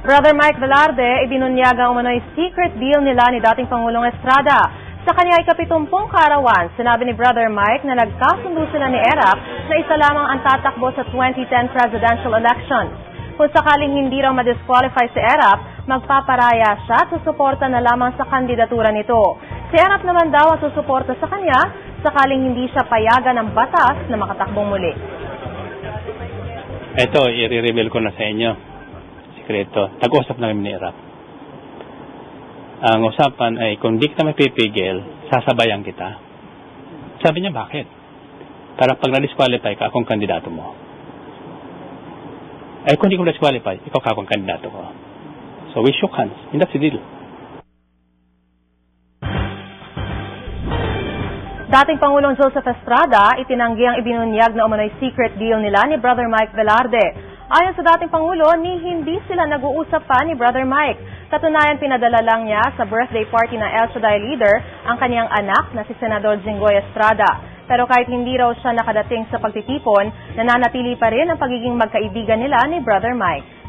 Brother Mike Velarde, ibinunyag ang umano'y secret deal nila ni dating Pangulong Estrada. Sa kanya ay 70 kaarawan, sinabi ni Brother Mike na nagkasundo sila ni Erap na isa lamang ang tatakbo sa 2010 presidential elections. Kung sakaling hindi raw ma-disqualify si Erap, magpaparaya siya at susuporta na lamang sa kandidatura nito. Si Erap naman daw ang susuporta sa kanya sakaling hindi siya payagan ng batas na makatakbong muli. Ito, i-reveal ko na sa inyo. Sekreto. Tag-usap namin ni Erap. Ang usapan ay kung di kita mapipigil, sasabayan kita. Sabi niya, bakit? Para pag na-disqualify ka, akong kandidato mo. Ay kung di ko na-disqualify, ikaw ka akong kandidato ko. So we shook hands. And that's the deal. Dating Pangulong Joseph Estrada, itinanggi ang ibinunyag na umano'y secret deal nila ni Brother Mike Velarde. Ayon sa dating Pangulo, hindi sila nag-uusap pa ni Brother Mike. Katunayan, pinadala lang niya sa birthday party ng El Shaddai leader ang kanyang anak na si Senador Jinggoy Estrada. Pero kahit hindi raw siya nakadating sa pagtitipon, nananatili pa rin ang pagiging magkaibigan nila ni Brother Mike.